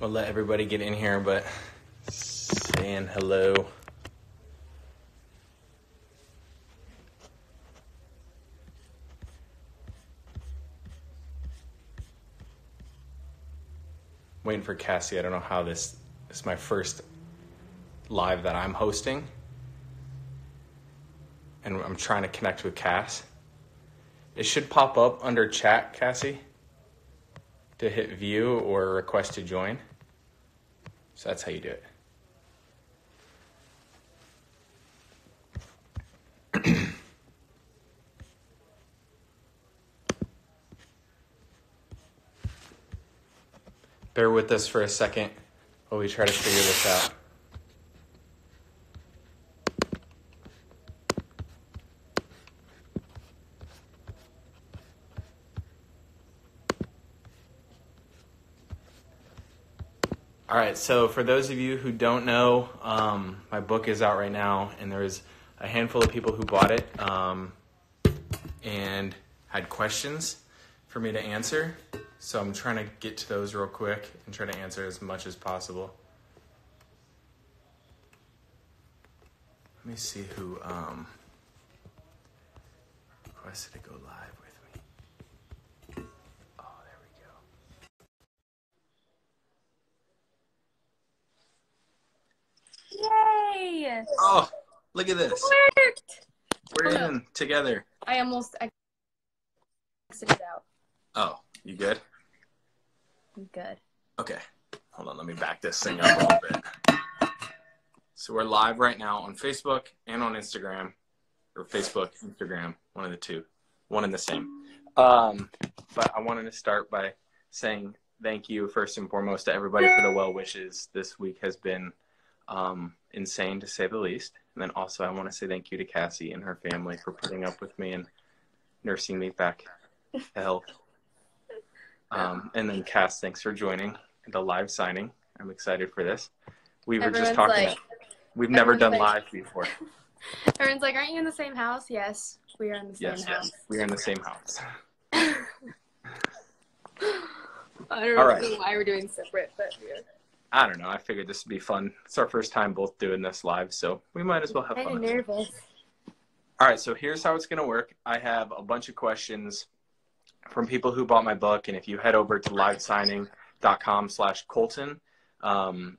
We'll let everybody get in here, but saying hello. Waiting for Cassie. I don't know how this is my first live that I'm hosting. And I'm trying to connect with Cass. It should pop up under chat, Cassie, to hit view or request to join. So that's how you do it. Bear with us for a second while we try to figure this out. All right, so for those of you who don't know, my book is out right now, and there's a handful of people who bought it and had questions for me to answer. So I'm trying to get to those real quick and try to answer as much as possible. Let me see who requested to go live with me. Oh, there we go. Yay! Oh, look at this. It worked! We're in together. I almost exited out. Oh, you good? I'm good. Okay, hold on, let me back this thing up a little bit. So we're live right now on Facebook and on Instagram, or Facebook, Instagram, one of the two, one and the same. But I wanted to start by saying thank you first and foremost to everybody for the well wishes. This week has been insane to say the least. And then also I want to say thank you to Cassie and her family for putting up with me and nursing me back to health. And then Cass, thanks for joining the live signing. I'm excited for this. We were just talking. We've never done live before. Everyone's like, aren't you in the same house? Yes, we are in the same house. Yes, we are in the same house. I don't know why we're doing separate, but yeah. I don't know. I figured this would be fun. It's our first time both doing this live, so we might as well have fun. I'm nervous. All right, so here's how it's going to work. I have a bunch of questions from people who bought my book, and if you head over to livesigning.com/Colton,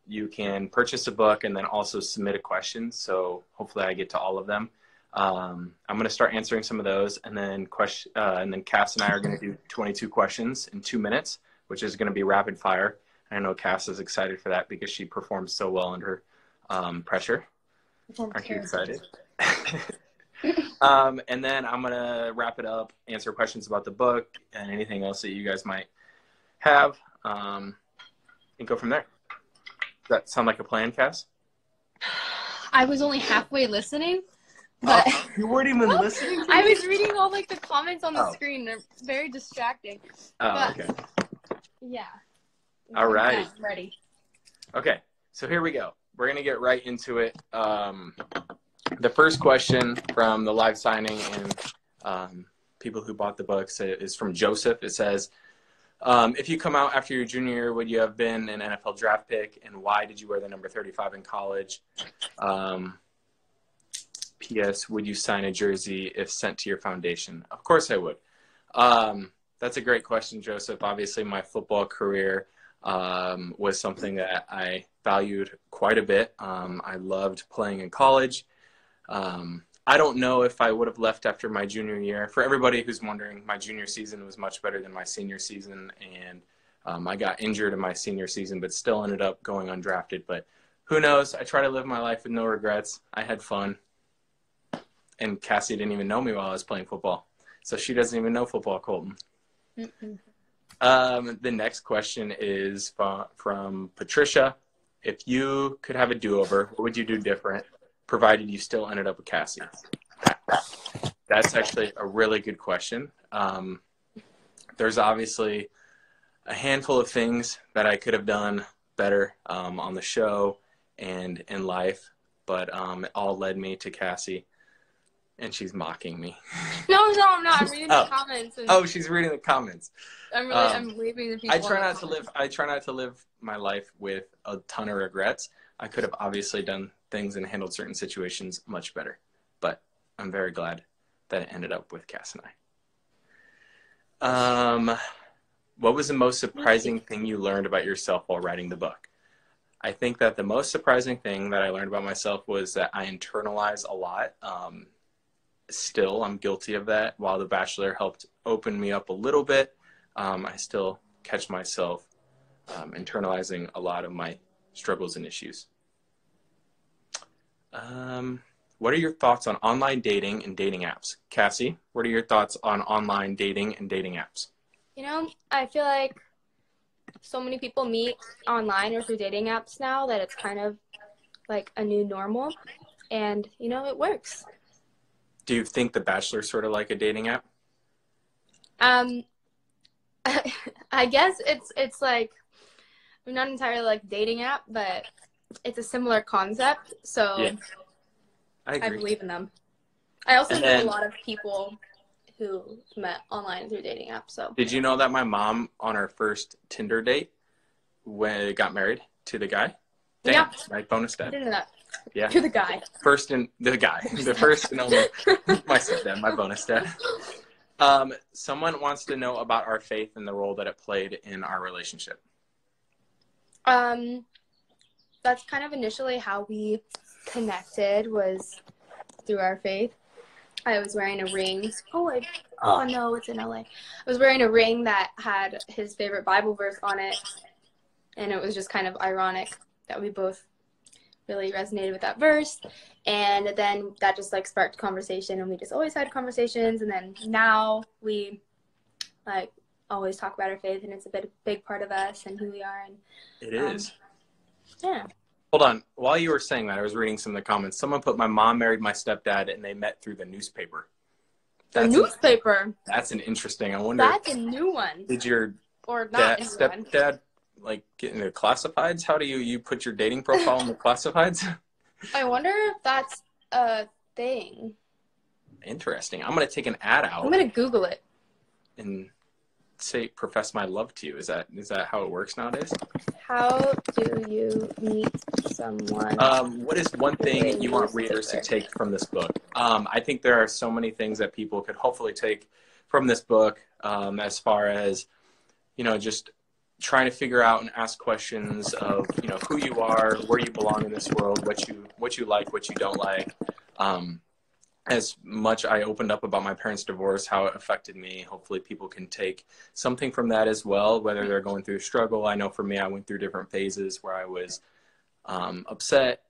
you can purchase a book and then also submit a question. So hopefully I get to all of them. I'm going to start answering some of those, and then Cass and I are going to do 22 questions in 2 minutes, which is going to be rapid fire. I know Cass is excited for that because she performs so well under pressure. Aren't you excited? And then I'm going to wrap it up, answer questions about the book and anything else that you guys might have, and go from there. Does that sound like a plan, Cass? I was only halfway listening. But you weren't even listening to me? I was reading all the comments on the screen. They're very distracting. Okay. Yeah. All right. I'm ready. Okay, so here we go. We're going to get right into it. The first question from the live signing and people who bought the books is from Joseph. It says, if you come out after your junior year, would you have been an NFL draft pick, and why did you wear the number 35 in college? P.S. Would you sign a jersey if sent to your foundation? Of course I would. That's a great question, Joseph. Obviously, my football career was something that I valued quite a bit. I loved playing in college. I don't know if I would have left after my junior year. For everybody who's wondering, my junior season was much better than my senior season, and I got injured in my senior season, but still ended up going undrafted. But who knows? I try to live my life with no regrets. I had fun. And Cassie didn't even know me while I was playing football. So she doesn't even know football, Colton. The next question is from Patricia. If you could have a do-over, what would you do different, provided you still ended up with Cassie? That's actually a really good question. There's obviously a handful of things that I could have done better on the show and in life, but it all led me to Cassie. And she's mocking me. No, I'm not. I'm reading the comments. Oh, she's reading the comments. I'm leaving the people. I try not to live my life with a ton of regrets. I could have obviously done things and handled certain situations much better, but I'm very glad that it ended up with Cass and I. What was the most surprising thing you learned about yourself while writing the book? I think that the most surprising thing that I learned about myself was that I internalize a lot. Still, I'm guilty of that. While The Bachelor helped open me up a little bit, I still catch myself internalizing a lot of my struggles and issues. What are your thoughts on online dating and dating apps? Cassie, what are your thoughts on online dating and dating apps? I feel like so many people meet online or through dating apps now that it's kind of like a new normal. And, it works. Do you think The Bachelor is sort of like a dating app? I guess it's like, not entirely like dating app, but it's a similar concept. So yeah, I believe in them. I also know a lot of people who met online through dating apps. So did you know that my mom on her first Tinder date got married to the guy? Damn, yeah, my bonus dad. I didn't know that. Yeah, to the guy. The first and only my stepdad, my bonus dad. Someone wants to know about our faith and the role that it played in our relationship. That's kind of initially how we connected, was through our faith. I was wearing a ring. Oh no, it's in LA. I was wearing a ring that had his favorite Bible verse on it, and it was just kind of ironic that we both really resonated with that verse. And then that just like sparked conversation, and we just always had conversations. And then now we like always talk about our faith, and it's a big part of us and who we are. And it is. Yeah. Hold on. While you were saying that, I was reading some of the comments. Someone put, my mom married my stepdad and they met through the newspaper. Newspaper? That's an interesting. I wonder. That's a new one. Did your stepdad like get into classifieds? How do you put your dating profile in the classifieds? I wonder if that's a thing. Interesting. I'm going to take an ad out. I'm going to Google it. And say, profess my love to you. Is that how it works nowadays? How do you meet someone? What is one thing you want readers to take from this book? I think there are so many things that people could hopefully take from this book, as far as, just trying to figure out and ask questions of, who you are, where you belong in this world, what you like, what you don't like. As much I opened up about my parents' divorce, how it affected me, hopefully people can take something from that as well, whether they're going through a struggle. I know for me, I went through different phases where I was upset,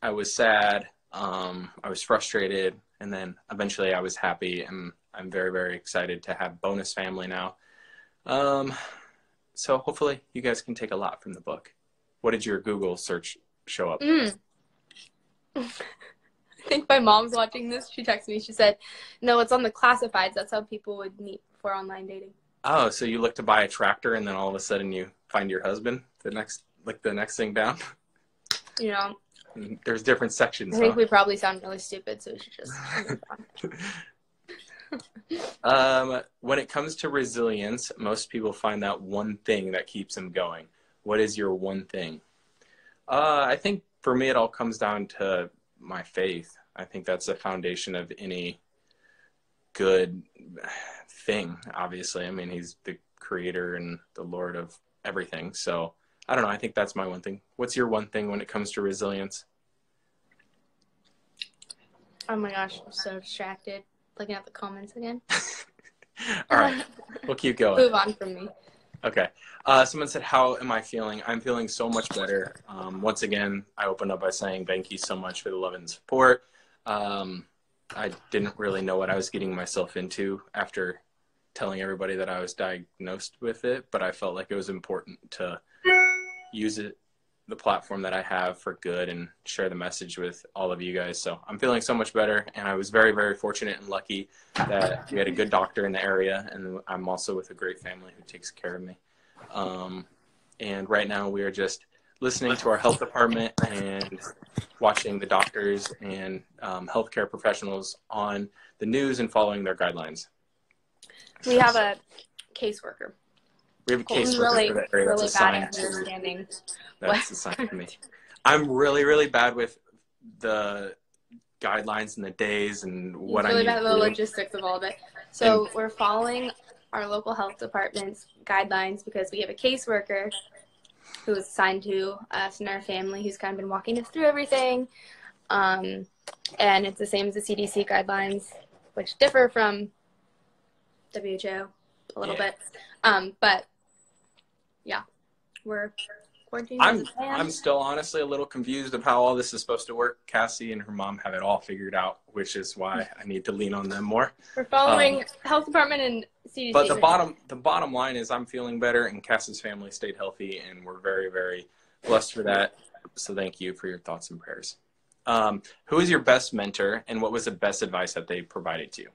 I was sad, I was frustrated, and then eventually I was happy, and I'm very, very excited to have bonus family now. So hopefully you guys can take a lot from the book. What did your Google search show up? I think my mom's watching this. She texted me. She said, no, it's on the classifieds. That's how people would meet for online dating. Oh, so you look to buy a tractor and then all of a sudden you find your husband the next thing down? There's different sections. I think we probably sound really stupid, so we should just move on. When it comes to resilience, most people find that one thing that keeps them going. What is your one thing? I think for me it all comes down to my faith. I think that's the foundation of any good thing, obviously. I mean, he's the creator and the Lord of everything. So I don't know. I think that's my one thing. What's your one thing when it comes to resilience? Oh my gosh, I'm so distracted looking at the comments again. All right, we'll keep going. Move on from me. Okay. Someone said, how am I feeling? I'm feeling so much better. Once again, I opened up by saying thank you so much for the love and support. I didn't really know what I was getting myself into after telling everybody that I was diagnosed with it, but I felt like it was important to use the platform that I have for good and share the message with all of you guys. So I'm feeling so much better, and I was very, very fortunate and lucky that we had a good doctor in the area, and I'm also with a great family who takes care of me. And right now we are just listening to our health department and watching the doctors and healthcare professionals on the news and following their guidelines. We have a caseworker. We have a Colton's caseworker for that area. really That's bad assigned at understanding. That's assigned to me. I'm really, really bad with the guidelines and the days and what I need to do. Really bad at the logistics of all of it. So we're following our local health department's guidelines because we have a caseworker who is assigned to us and our family who's kind of been walking us through everything. And it's the same as the CDC guidelines, which differ from WHO a little bit. But yeah, we're quarantining. I'm still honestly a little confused of how all this is supposed to work. Cassie and her mom have it all figured out, which is why I need to lean on them more. We're following health department and CDC. But the bottom line is I'm feeling better, and Cassie's family stayed healthy, and we're very, very blessed for that. So thank you for your thoughts and prayers. Who is your best mentor, and what was the best advice that they provided to you?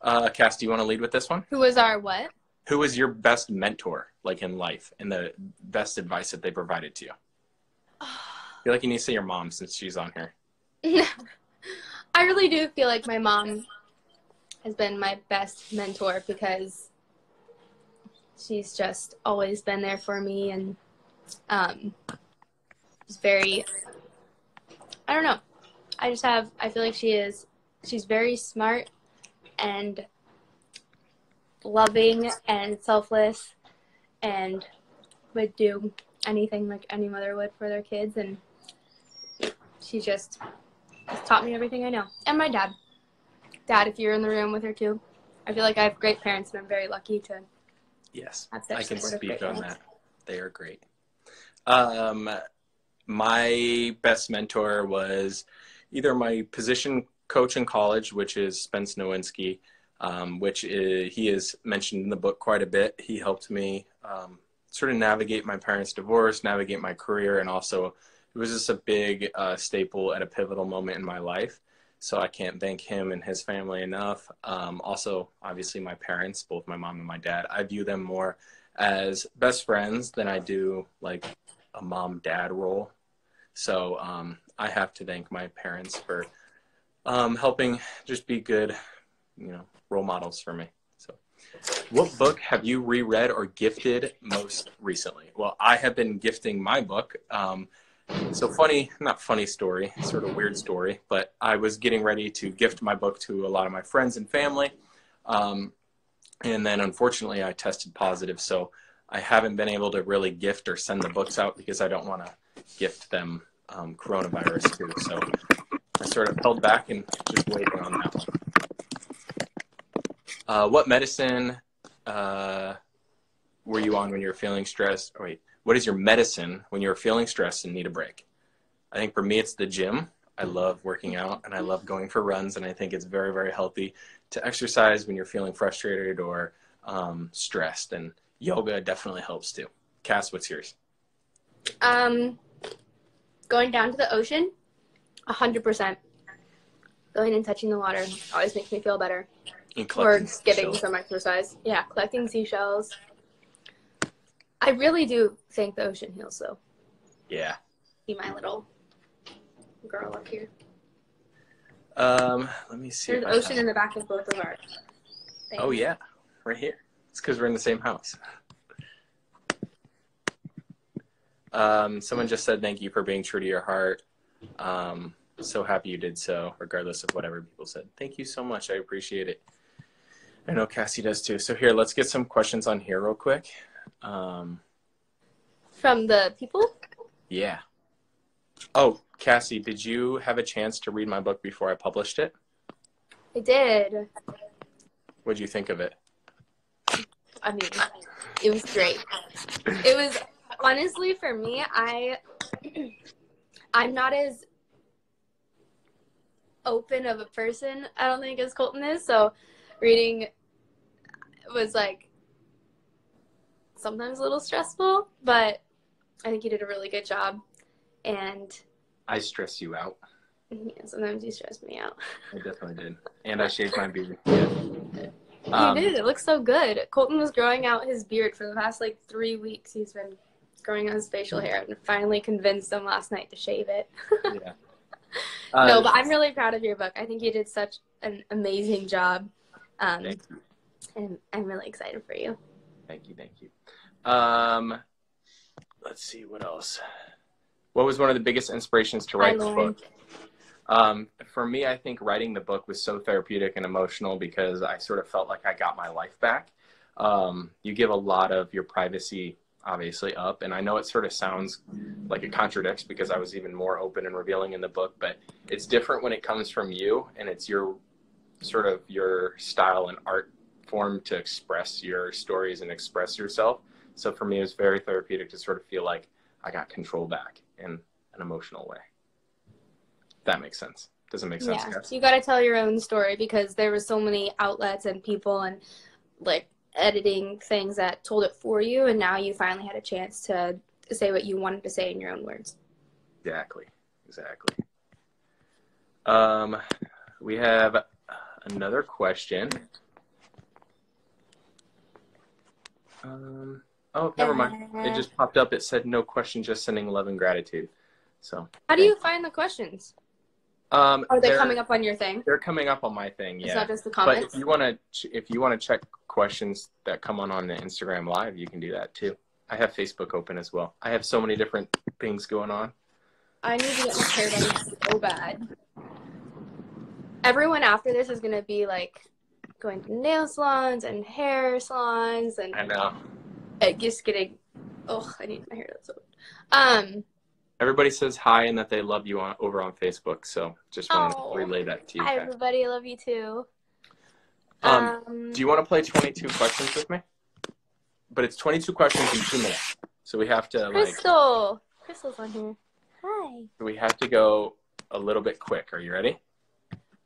Cass, do you want to lead with this one? Who was our what? Who was your best mentor, like in life, and the best advice that they provided to you? I feel like you need to say your mom since she's on here. I really do feel like my mom has been my best mentor because she's just always been there for me, and she's very, I don't know. I feel like she's very smart and loving and selfless and would do anything like any mother would for their kids, and she just has taught me everything I know. And my dad, if you're in the room with her too, I feel like I have great parents and I'm very lucky to have such I can speak on that. They are great. My best mentor was either my position coach in college, which is Spence Nowinski, he is mentioned in the book quite a bit. He helped me sort of navigate my parents' divorce, navigate my career, and also it was just a big staple at a pivotal moment in my life. So I can't thank him and his family enough. Also, obviously, my parents, both my mom and my dad, I view them more as best friends than I do like a mom-dad role. So I have to thank my parents for helping just be good, role models for me. So what book have you reread or gifted most recently? Well, I have been gifting my book. So not funny story, sort of weird story, but I was getting ready to gift my book to a lot of my friends and family. And then unfortunately I tested positive. So I haven't been able to really gift or send the books out because I don't want to gift them coronavirus too. So I sort of held back and just waiting on that one. What medicine were you on when you were feeling stressed? Oh, wait, what is your medicine when you're feeling stressed and need a break? I think for me, it's the gym. I love working out and I love going for runs. And I think it's very, very healthy to exercise when you're feeling frustrated or stressed. And yoga definitely helps too. Cass, what's yours? Going down to the ocean, 100%. Going and touching the water always makes me feel better. Or getting some exercise. Yeah, collecting seashells. I really do think the ocean heals, though. Yeah. Be my little girl up here. Let me see. There's ocean in the back of both of our things. Oh, yeah. Right here. It's because we're in the same house. Someone just said thank you for being true to your heart. So happy you did so, regardless of whatever people said. Thank you so much. I appreciate it. I know Cassie does too. So here, let's get some questions on here real quick. From the people? Yeah. Oh, Cassie, did you have a chance to read my book before I published it? I did. What'd you think of it? I mean, it was great. It was, honestly, for me, I'm not as open of a person, I don't think, as Colton is. So reading was like sometimes a little stressful, but I think you did a really good job. And I stressed you out. Yeah, sometimes you stress me out. I definitely did. And I shaved my beard. Yeah. You did. It looks so good. Colton was growing out his beard for the past 3 weeks. He's been growing his facial hair, and finally convinced him last night to shave it. Yeah. No, but I'm really proud of your book. I think you did such an amazing job. Thank you. And I'm really excited for you. Thank you. Let's see, what else? What was one of the biggest inspirations to write the book? For me, I think writing the book was so therapeutic and emotional because I sort of felt like I got my life back. You give a lot of your privacy, obviously, up, and I know it sort of sounds like it contradicts because I was even more open and revealing in the book, but it's different when it comes from you and it's your sort of your style and art form to express your stories and express yourself. So for me, it was very therapeutic to sort of feel like I got control back in an emotional way. That makes sense. Does it make sense, Yeah, guys? you got to tell your own story because there were so many outlets and people and like editing things that told it for you, and now you finally had a chance to say what you wanted to say in your own words. Exactly. We have another question. Oh, never mind. It just popped up. It said no question, just sending love and gratitude. So how do you find the questions? Are they coming up on your thing? They're coming up on my thing, yeah. It's not just the comments? But if you want to check questions that come on the Instagram Live, you can do that too. I have Facebook open as well. I have so many different things going on. I need to get my hair done so bad. Everyone after this is going to be like going to nail salons and hair salons, and I know. Just getting, I need my hair done so bad. Everybody says hi and that they love you over on Facebook, so just want to relay that to you. Hi, everybody. I love you too. Do you want to play 22 questions with me? But it's 22 questions in 2 minutes, so we have to Crystal's on here. Hi. We have to go a little bit quick. Are you ready?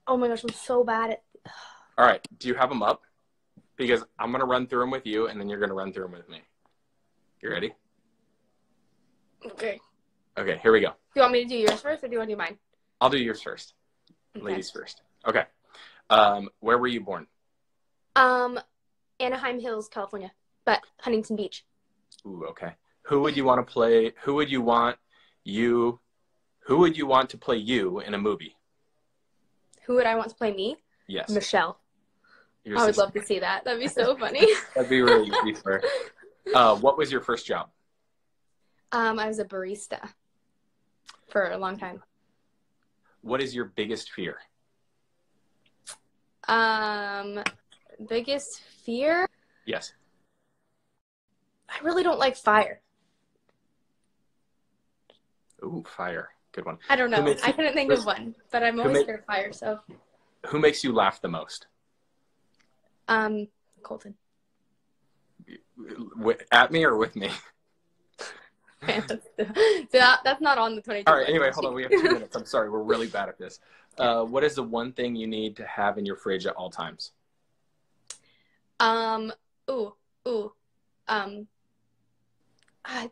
Oh my gosh, I'm so bad at. All right. Do you have them up? Because I'm gonna run through them with you, and then you're gonna run through them with me. You ready? Okay. Okay, here we go. Do you want me to do yours first, or do you want to do mine? I'll do yours first. Okay. Ladies first. Okay. Where were you born? Anaheim Hills, California, but Huntington Beach. Ooh, okay. Who would you want to play? Who would you want to play you in a movie? Who would I want to play me? Yes. Michelle. Your I would sister. love to see that. That'd be so funny. That'd be really easy for her. What was your first job? I was a barista for a long time. What is your biggest fear? Biggest fear? Yes. I really don't like fire. Ooh, fire. Good one. I don't know. I couldn't think of one, but I'm always scared of fire, so. Who makes you laugh the most? Colton. At me or with me? That's not on the 22. All right, anyway, hold on. We have 2 minutes. I'm sorry. We're really bad at this. What is the one thing you need to have in your fridge at all times?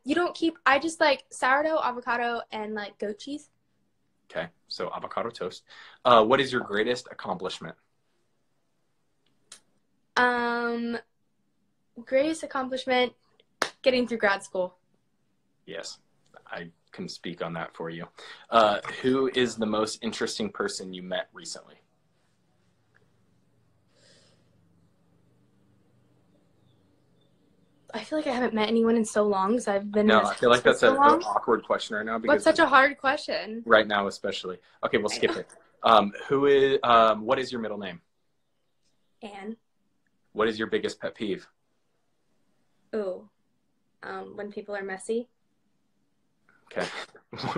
You don't keep, I just like sourdough, avocado, and like goat cheese. Okay, so avocado toast. What is your greatest accomplishment? Greatest accomplishment, getting through grad school. Yes, I can speak on that for you. Who is the most interesting person you met recently? I feel like I haven't met anyone in so long because I've been. No, I feel like that's an awkward question right now. Because what's such a hard question? Right now, especially. Okay, we'll skip it. What is your middle name? Anne. What is your biggest pet peeve? When people are messy. Okay.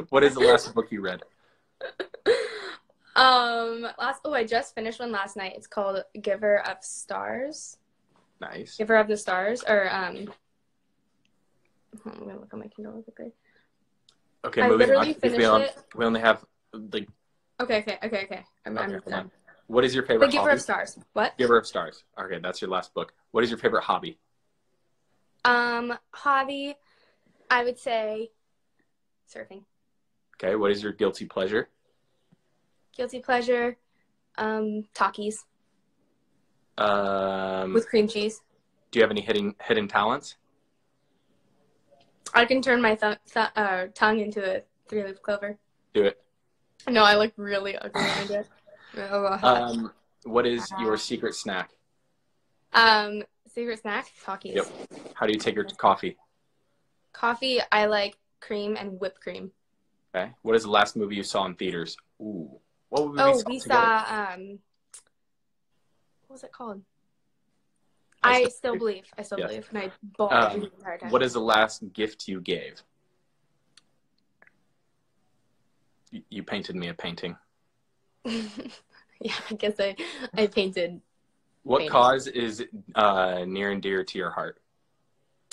What is the last book you read? I just finished one last night. It's called Giver of Stars. Nice. Giver of the Stars, or I'm gonna look on my Kindle real quickly. Okay, moving on. We only have like. Okay. I'm done. What is your favorite The Giver hobby? of Stars. What? Giver of Stars. Okay, that's your last book. What is your favorite hobby? Hobby, I would say surfing. Okay, what is your guilty pleasure? Guilty pleasure, Takis. With cream cheese. Do you have any hidden talents? I can turn my tongue into a 3-leaf clover. Do it. No, I look really ugly when I do it. What is your secret snack? Secret snack? Talkies. Yep. How do you take your coffee? Coffee, I like cream and whipped cream. Okay. What is the last movie you saw in theaters? Ooh. What movie We together? saw, what was it called? I still believe. And I bought every entire time. What is the last gift you gave? You painted me a painting. Yeah, I guess I painted. What cause is near and dear to your heart?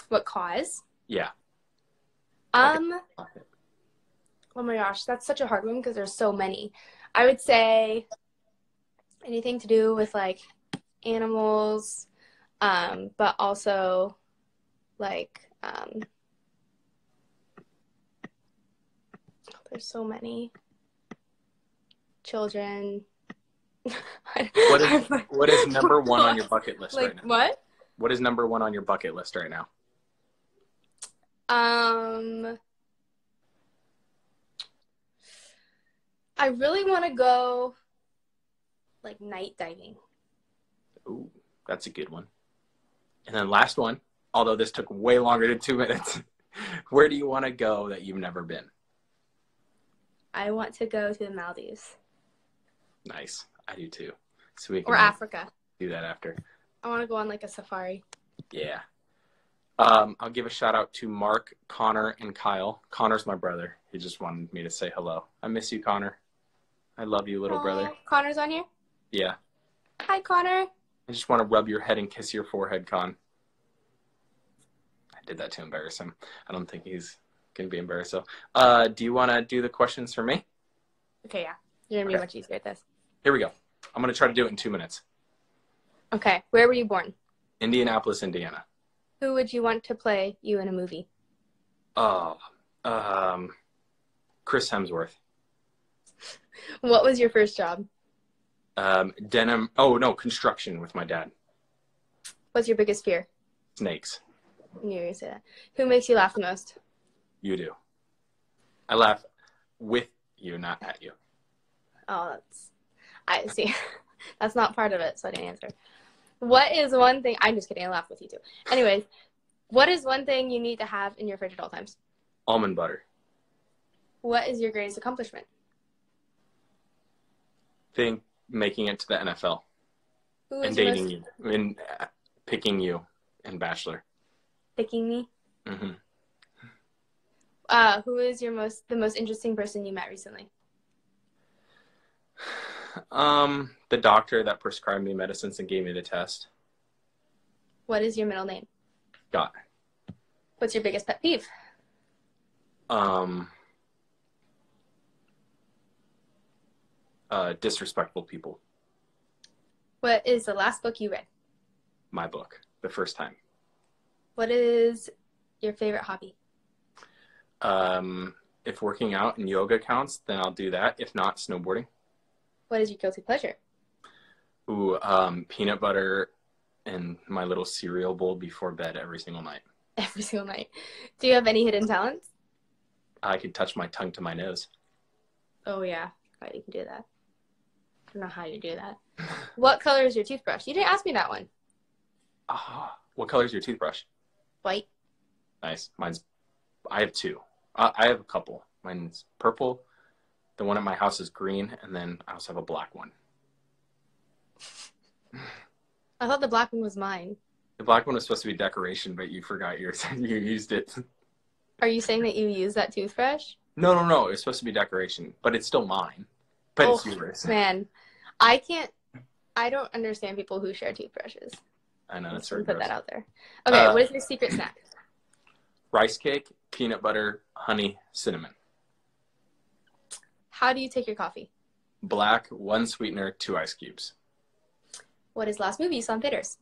What cause? Yeah. Oh my gosh, that's such a hard one because there's so many. I would say anything to do with like animals, but also like there's so many children. What is number one on your bucket list right now? What? What is number one on your bucket list right now? I really want to go like night diving. Ooh, that's a good one. And then last one, although this took way longer than 2 minutes. Where do you want to go that you've never been? I want to go to the Maldives. Nice. I do too. So we can or Africa. Do that after. I want to go on like a safari. Yeah. I'll give a shout out to Mark, Connor, and Kyle. Connor's my brother. He just wanted me to say hello. I miss you, Connor. I love you, little brother. Connor's on here? Yeah. Hi, Connor. I just want to rub your head and kiss your forehead, Con. I did that to embarrass him. I don't think he's going to be embarrassed. So, do you want to do the questions for me? Okay, yeah. You're going to be much easier at this. Here we go. I'm going to try to do it in 2 minutes. Okay. Where were you born? Indianapolis, Indiana. Who would you want to play you in a movie? Chris Hemsworth. What was your first job? Denim. Oh, no, construction with my dad. What's your biggest fear? Snakes. I knew you were going to say that. Who makes you laugh the most? You do. I laugh with you, not at you. Oh, I see. That's not part of it, so I didn't answer. What is one thing? I'm just kidding. I laugh with you too. Anyways, what is one thing you need to have in your fridge at all times? Almond butter. What is your greatest accomplishment? Think making it to the NFL. Who and dating you. And picking you in Bachelor. Picking me? Mm-hmm. Who is the most interesting person you met recently? The doctor that prescribed me medicines and gave me the test. What is your middle name? Scott. What's your biggest pet peeve? Disrespectful people. What is the last book you read? My book, the first time. What is your favorite hobby? If working out and yoga counts, then I'll do that. If not, snowboarding. What is your guilty pleasure? Ooh, peanut butter and my little cereal bowl before bed every single night. Every single night. Do you have any hidden talents? I could touch my tongue to my nose. Oh, yeah. Right, you can do that. I don't know how you do that. What color is your toothbrush? You didn't ask me that one. What color is your toothbrush? White. Nice. I have two. I have a couple. Mine's purple. The one at my house is green, and then I also have a black one. I thought the black one was mine. The black one was supposed to be decoration, but you forgot yours. You used it. Are you saying that you use that toothbrush? No. It's supposed to be decoration, but it's still mine. But it's yours. Man, I don't understand people who share toothbrushes. I know, that's right. very Put that out there. Okay, what is your secret snack? Rice cake, peanut butter, honey, cinnamon. How do you take your coffee? Black, 1 sweetener, 2 ice cubes. What is the last movie you saw in theaters?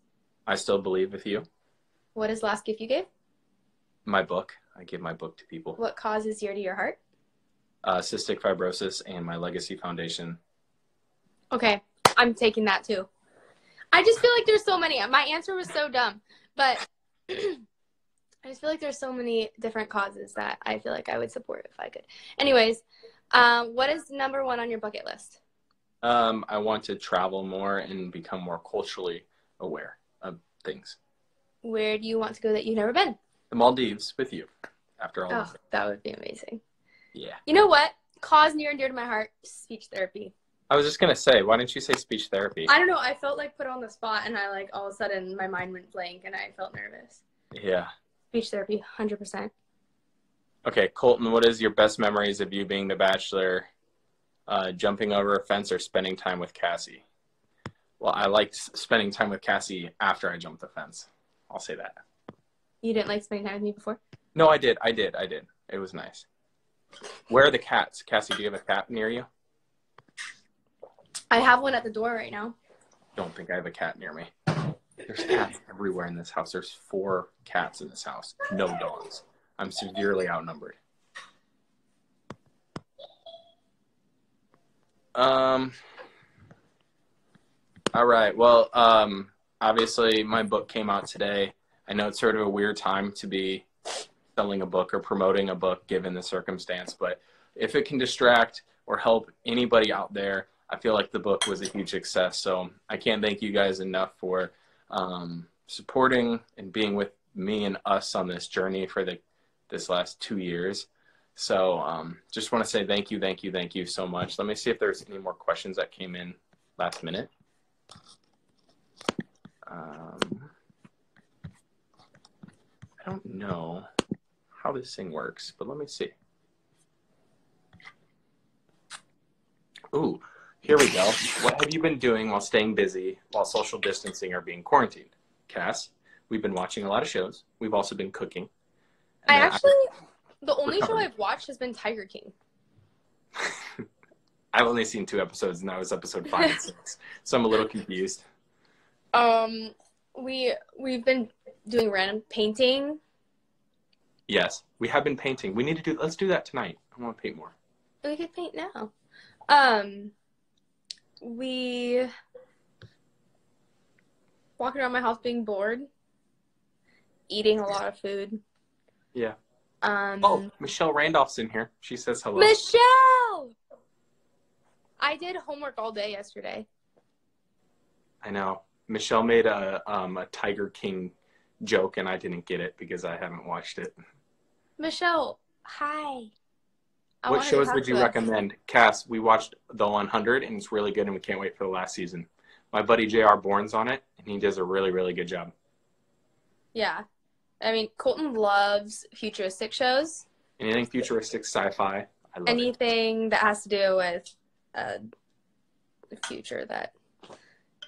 I Still Believe with You. What is the last gift you gave? My book. I give my book to people. What cause is dear to your heart? Cystic fibrosis and my Legacy Foundation. Okay, I'm taking that too. I just feel like there's so many. My answer was so dumb, but I I just feel like there's so many different causes that I feel like I would support if I could. Anyways, what is number one on your bucket list? I want to travel more and become more culturally aware of things. Where do you want to go that you've never been? The Maldives with you after all of Oh, it. that would be amazing. Yeah. You know what? Cause near and dear to my heart, speech therapy. I was just going to say, why didn't you say speech therapy? I don't know. I felt like put on the spot and I like all of a sudden my mind went blank and I felt nervous. Yeah. Speech therapy, 100%. Okay, Colton, what is your best memories of you being the Bachelor, jumping over a fence or spending time with Cassie? Well, I liked spending time with Cassie after I jumped the fence. I'll say that. You didn't like spending time with me before? No, I did. It was nice. Where are the cats? Cassie, do you have a cat near you? I have one at the door right now. Don't think I have a cat near me. There's cats everywhere in this house. There's 4 cats in this house. No dogs. I'm severely outnumbered. All right. Well, obviously my book came out today. I know it's sort of a weird time to be selling a book or promoting a book given the circumstance, but if it can distract or help anybody out there, I feel like the book was a huge success. So I can't thank you guys enough for supporting and being with me and us on this journey for this last 2 years. So just want to say thank you so much. Let me see if there's any more questions that came in last minute. I don't know how this thing works, but let me see. Ooh, here we go. What have you been doing while staying busy while social distancing or being quarantined? Cass, we've been watching a lot of shows. We've also been cooking. The only show I've watched has been Tiger King. I've only seen 2 episodes, and that was episode 5 and 6. So I'm a little confused. We've been doing random painting. Yes, we have been painting. Let's do that tonight. I want to paint more. We could paint now. We walking around my house being bored, eating a lot of food. Yeah. Oh, Michelle Randolph's in here. She says hello. Michelle! I did homework all day yesterday. I know. Michelle made a Tiger King joke, and I didn't get it because I haven't watched it. Michelle, hi. What shows would you recommend? Cass, we watched The 100, and it's really good, and we can't wait for the last season. My buddy J.R. Bourne's on it, and he does a really, really good job. Yeah. I mean, Colton loves futuristic shows. Anything futuristic, sci-fi, I love Anything that has to do with the future that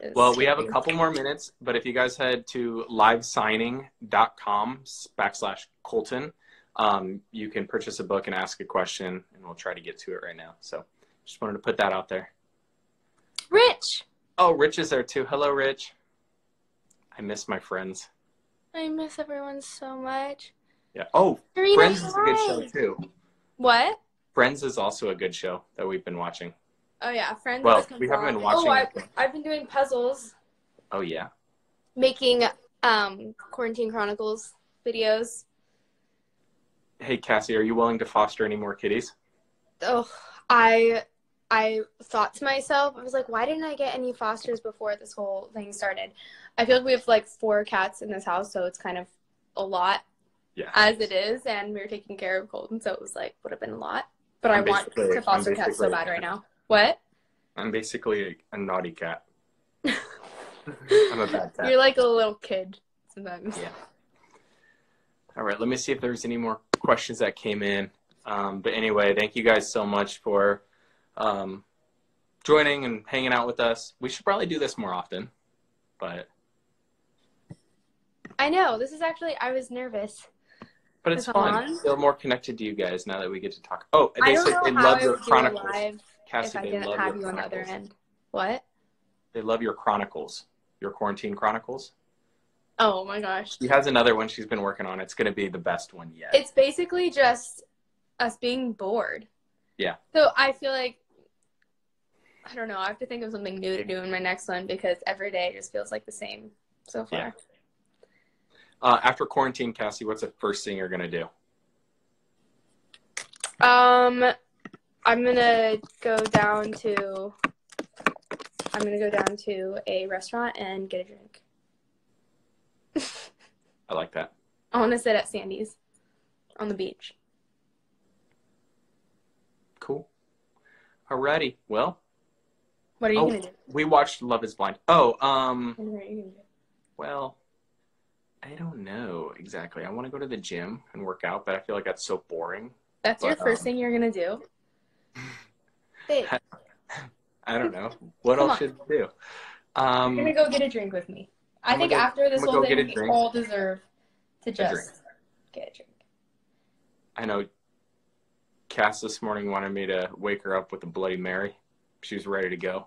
is Well, we have a couple more minutes, but if you guys head to livesigning.com/Colton, you can purchase a book and ask a question, and we'll try to get to it right now. So just wanted to put that out there. Rich! Oh, Rich is there too. Hello, Rich. I miss my friends. I miss everyone so much. Yeah. Oh, Serena, Friends is a good show too. What? Friends is also a good show that we've been watching. Oh, yeah. Friends. Well, we haven't been watching. I've been doing puzzles. Oh, yeah. Making Quarantine Chronicles videos. Hey, Cassie, are you willing to foster any more kitties? Oh, I thought to myself, I was like, why didn't I get any fosters before this whole thing started? I feel like we have like 4 cats in this house, so it's kind of a lot as it is, and we were taking care of Colton, so it was like, would have been a lot. But I want to foster cats so bad right now. What? I'm basically a naughty cat. I'm a bad cat. You're like a little kid sometimes. Yeah. All right, let me see if there's any more questions that came in. But anyway, thank you guys so much for joining and hanging out with us. We should probably do this more often, but I know. This is actually, I was nervous. But it's fun. I feel more connected to you guys now that we get to talk. Oh, they said they love your chronicles. Cassie, if I didn't have you on the other end. What? They love your chronicles, your quarantine chronicles. Oh my gosh. She has another one she's been working on. It's going to be the best one yet. It's basically just us being bored. Yeah. So I feel like, I don't know, I have to think of something new to do in my next one because every day just feels like the same so far. After quarantine, Cassie, what's the first thing you're gonna do? I'm gonna go down to a restaurant and get a drink. I like that. I want to sit at Sandy's on the beach. Cool. Alrighty. Well. What are you gonna do? We watched Love Is Blind. Oh, What are you gonna do? well, I don't know exactly. I want to go to the gym and work out, but I feel like that's so boring. That's your first thing you're gonna do? Babe. I don't know. What else should we do? You're gonna go get a drink with me. I think after this whole thing, we all deserve to just get a drink. I know Cass this morning wanted me to wake her up with a Bloody Mary. She was ready to go.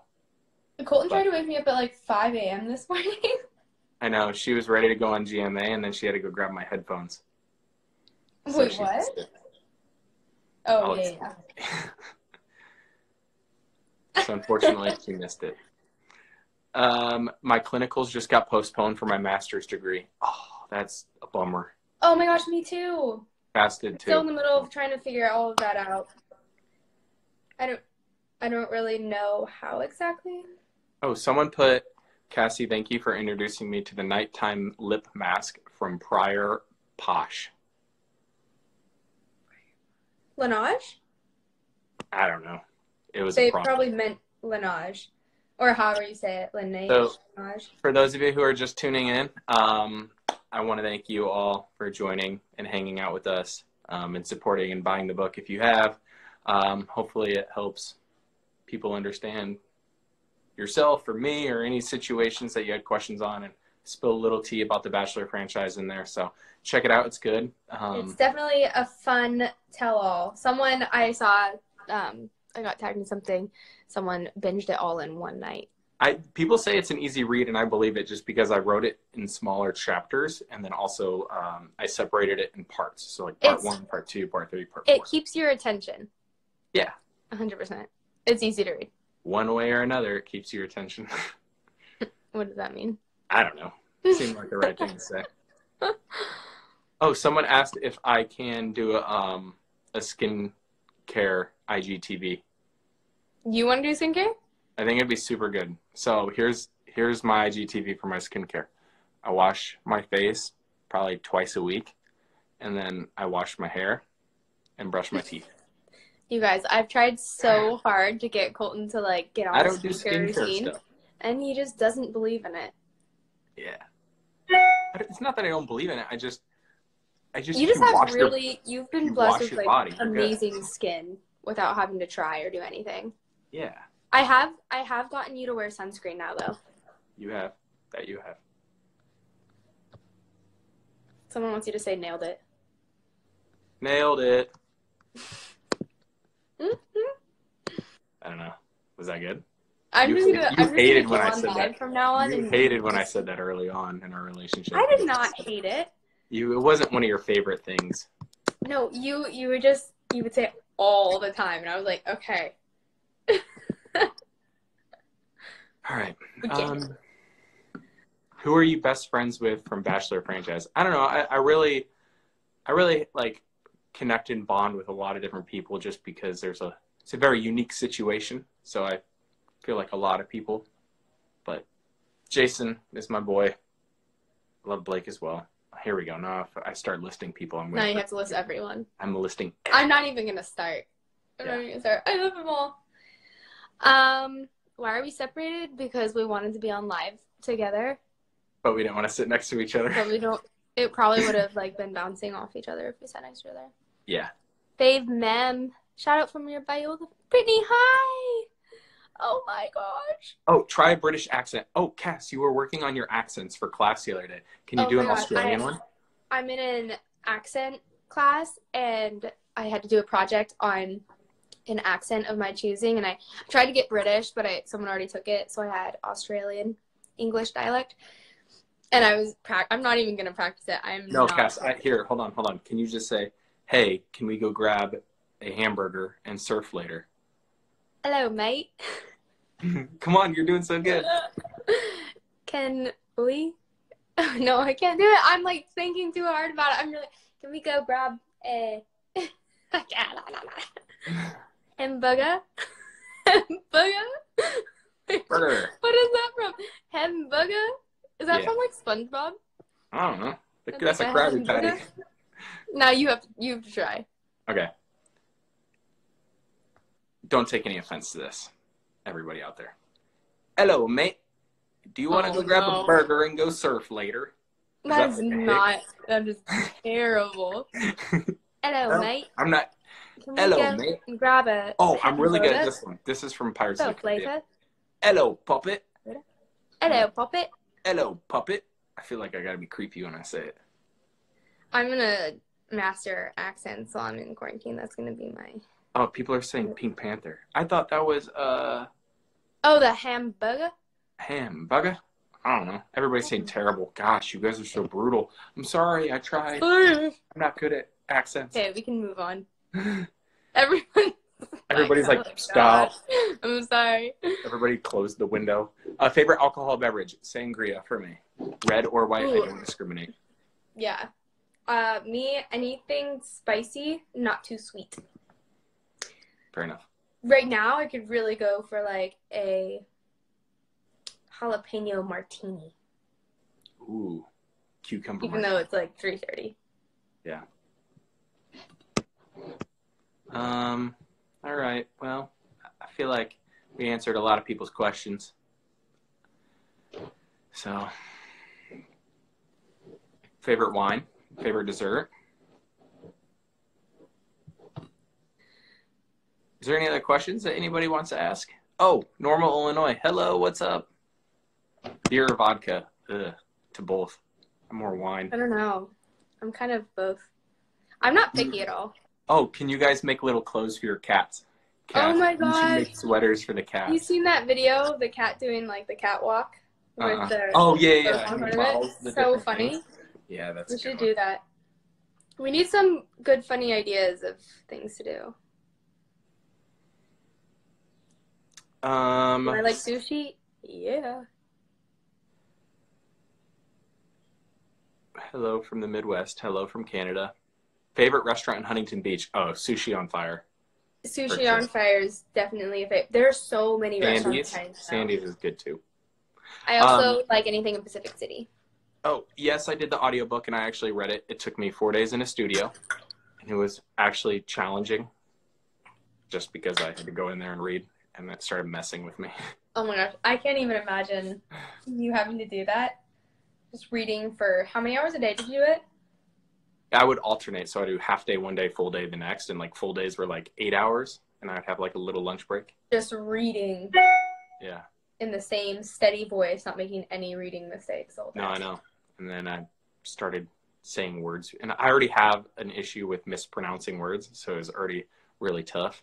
Colton tried to wake me up at like 5 a.m. this morning. I know. She was ready to go on GMA, and then she had to go grab my headphones. Wait, what? Oh, yeah. So unfortunately, she missed it. My clinicals just got postponed for my master's degree. Oh, that's a bummer. Oh my gosh, me too. Cass did too. Still in the middle of trying to figure all of that out. I don't really know how exactly. Oh, someone put, Cassie, thank you for introducing me to the nighttime lip mask from Prior Posh. Laneige? I don't know. It was They probably meant Laneige. Or however you say it, Laneige. So, Laneige. for those of you who are just tuning in, I want to thank you all for joining and hanging out with us and supporting and buying the book if you have. Hopefully it helps people understand yourself or me or any situations that you had questions on, and spill a little tea about the Bachelor franchise in there. So check it out. It's good. It's definitely a fun tell-all. Someone I saw, I got tagged in something, someone binged it all in one night. People say it's an easy read, and I believe it just because I wrote it in smaller chapters, and then also I separated it in parts. So like part 1, part 2, part 3, part 4. It keeps your attention. Yeah. 100%. It's easy to read. One way or another, it keeps your attention. What does that mean? I don't know. Seemed like the right thing to say. Oh, someone asked if I can do a skincare IGTV. You want to do skincare? I think it'd be super good. So here's my IGTV for my skincare. I wash my face probably twice a week, and then I wash my hair and brush my teeth. You guys, I've tried so hard to get Colton to like get on I don't do skincare routine, stuff, and he just doesn't believe in it. Yeah, it's not that I don't believe in it. I just you just have you've been blessed with like amazing skin without having to try or do anything. Yeah. I have gotten you to wear sunscreen now though. You have. Someone wants you to say nailed it. Nailed it. I don't know. Was that good? You hated when I said that. From now on, you hated when I said that early on in our relationship. I did not hate it. It wasn't one of your favorite things. No, you would say it all the time, and I was like, okay. All right. Who are you best friends with from Bachelor franchise? I don't know. I really like connect and bond with a lot of different people just because it's a very unique situation. So I feel like a lot of people, but Jason is my boy. I love Blake as well. Here we go. Now if I start listing people, now you have to list everyone. I'm listing. I'm not even going to start. I'm not even going to start. I love them all. Why are we separated? Because we wanted to be on live together. But we didn't want to sit next to each other. But we don't. It probably would have like been bouncing off each other if we sat next to each other. Yeah. Fave mem. Shout out from your bio. Brittany, hi. Oh my gosh. Oh, try a British accent. Oh, Cass, you were working on your accents for class the other day. Can you do an Australian one? I'm in an accent class, and I had to do a project on an accent of my choosing, and I tried to get British, but someone already took it, so I had Australian English dialect. And I'm not even going to practice it. No, Cass, here, hold on. Can you just say, hey, can we go grab a hamburger and surf later? Hello, mate. Come on, you're doing so good. Can we No, I can't do it. I'm like thinking too hard about it. I'm really. Can we go grab a hamburger? Hamburger? Burger. What is that from? Hamburger? Is that Yeah. from like SpongeBob? I don't know. That's That's a like Krabby Patty. hamburger? Now you have to try. Okay. Don't take any offense to this, everybody out there. Hello, mate. Do you want to go grab a burger and go surf later? That is terrible. Hello, mate. I'm not. Can we Hello, go mate. and grab a I'm really good at hamburger? this one. This is from Pirates of So the Caribbean. flavor. Hello, puppet. Hello, puppet. Hello, puppet. I feel like I gotta be creepy when I say it. I'm gonna master accents while I'm in quarantine. That's gonna be my. Oh, people are saying Pink Panther. I thought that was Oh, the hamburger. hamburger. I don't know. Everybody's saying terrible. Gosh, you guys are so brutal. I'm sorry. I tried. Sorry. I'm not good at accents. Okay, we can move on. Everybody's like, oh stop. gosh. I'm sorry. Everybody closed the window. Favorite alcohol beverage? Sangria for me. Red or white, I don't discriminate. Yeah. Me, anything spicy, not too sweet. Fair enough. Right now, I could really go for like a jalapeno martini. Ooh. Cucumber Even though it's like 3:30. Yeah. All right. Well, I feel like we answered a lot of people's questions. So, favorite wine? Favorite dessert? Is there any other questions that anybody wants to ask? Oh, Normal, Illinois. Hello, what's up? Beer or vodka? Ugh, to both. I'm more wine. I don't know. I'm kind of both. I'm not picky at all. Oh, can you guys make little clothes for your cats? Oh my You god. should make sweaters for the cats. You seen that video of the cat doing like the catwalk? With the yeah. on And it? bottles, the So different funny. things. Yeah, that's We a good should one. do that. We need some good funny ideas of things to do. Do I like sushi? Yeah. Hello from the Midwest. Hello from Canada. Favorite restaurant in Huntington Beach? Oh, Sushi on Fire. Sushi on Fire is definitely a favorite. There are so many restaurants. Sandy's is good too. I also like anything in Pacific City. Oh, yes, I did the audiobook and I actually read it. It took me 4 days in a studio and it was actually challenging just because I had to go in there and read and it started messing with me. Oh my gosh, I can't even imagine you having to do that. Just reading for how many hours a day did you do it? I would alternate, so I'd do half day one day, full day the next, and like full days were like 8 hours and I'd have like a little lunch break. Just reading. Yeah. In the same steady voice, not making any reading mistakes all the time. No, I know. And then I started saying words. And I already have an issue with mispronouncing words, so it was already really tough.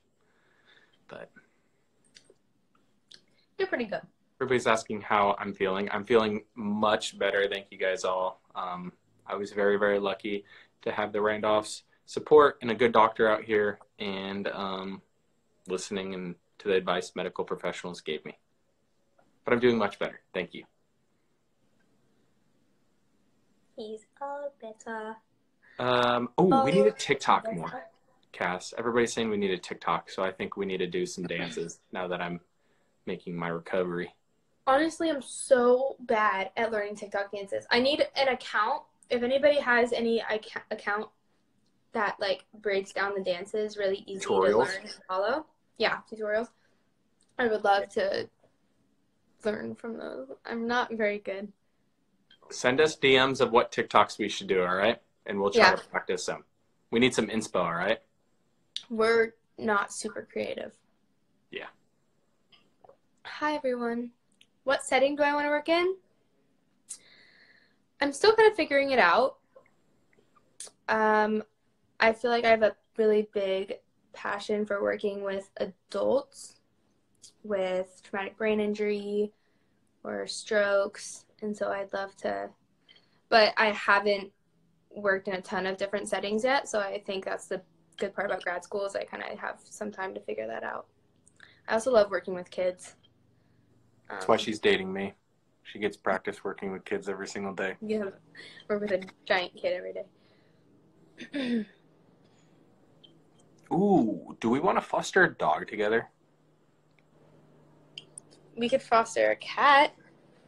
But you're pretty good. Everybody's asking how I'm feeling. I'm feeling much better. Thank you guys all. I was very, very lucky to have the Randolph's support and a good doctor out here and listening and to the advice medical professionals gave me. But I'm doing much better. Thank you. He's all better. We need a TikTok more, Cass. Everybody's saying we need a TikTok, so I think we need to do some dances now that I'm making my recovery. Honestly, I'm so bad at learning TikTok dances. I need an account. If anybody has any account that like breaks down the dances really easy to learn and follow. Yeah, tutorials. I would love to learn from those. I'm not very good. Send us DMs of what TikToks we should do, all right? And we'll try to practice them. We need some inspo, all right? We're not super creative. Yeah. Hi, everyone. What setting do I want to work in? I'm still kind of figuring it out. I feel like I have a really big passion for working with adults with traumatic brain injury or strokes. And so I'd love to, but I haven't worked in a ton of different settings yet. So I think that's the good part about grad school is I kind of have some time to figure that out. I also love working with kids. That's why she's dating me. She gets practice working with kids every single day. Yeah, or with a giant kid every day. Ooh, do we want to foster a dog together? We could foster a cat.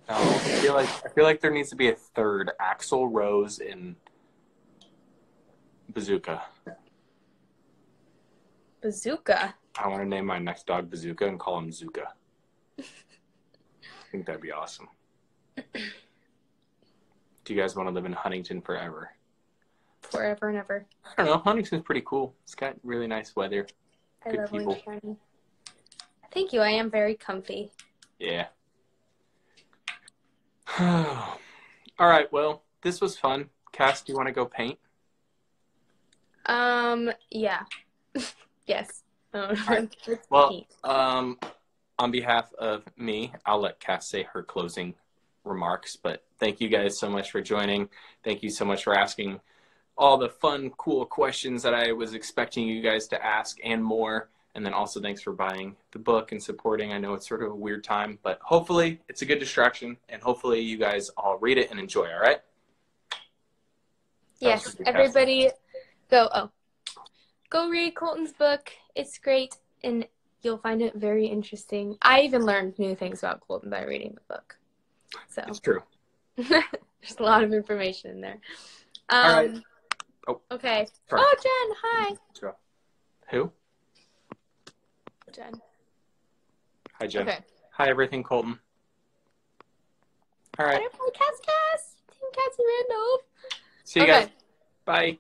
No, I feel like there needs to be a third. Axel, Rose, and Bazooka. Bazooka? I want to name my next dog Bazooka and call him Zuka. I think that'd be awesome. Do you guys want to live in Huntington forever? Forever and ever. I don't know. Huntington's pretty cool. It's got really nice weather. I Good love people. Orange County. Thank you. I am very comfy. Yeah. All right. Well, this was fun. Cass, do you want to go paint? Yeah. Yes. Right. Well, on behalf of me, I'll let Cass say her closing remarks, but thank you guys so much for joining. Thank you so much for asking all the fun, cool questions that I was expecting you guys to ask and more. And then also thanks for buying the book and supporting. I know it's sort of a weird time, but hopefully it's a good distraction and hopefully you guys all read it and enjoy, all right? Yes, everybody go read Colton's book. It's great and you'll find it very interesting. I even learned new things about Colton by reading the book. So it's true. There's a lot of information in there. All right. Oh, okay. Sorry. Oh, Jen, hi. Who? Jen. Hi, Jen. Okay. Hi, everything, Colton. All right. Butterfly Cass. Team Cassie Randolph. See you guys. Bye.